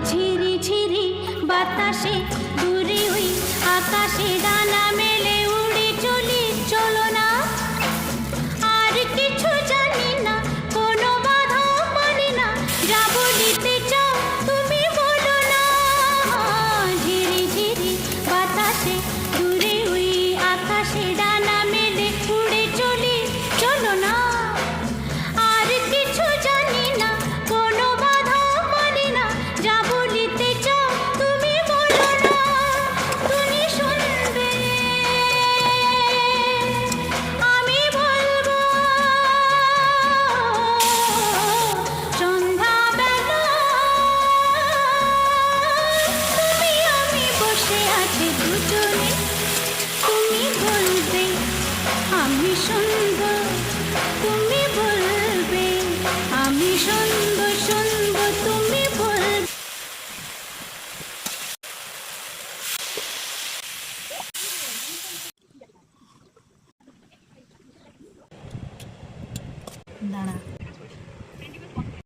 ঝিরি ঝিরি বাতাসে দূরে ওই আকাশে ডানা মেলে উড়ে চলি, চলো না। আর কিছু জানি না, কোনো বাধা মানি না, যা বলিতে চাও তুমি বলো না। ঝিরি ঝিরি বাতাসে দূরে ওই আকাশে ডানা মেলে উড়ে চলি, চলো না। আর কিছু জানি না, কোনো বাধা মানি না, যা বলিতে চাও তুমি বলো না। তুমি শুনবে, আমি বলবো। সন্ধ্যাবেলা তুমি আমি বসে আছি দুজনে, তুমি বলবে আমি শুনবো, তুমি বলবে আমি শুনবো, শুনবো তুমি বলবে। দাঁড়া।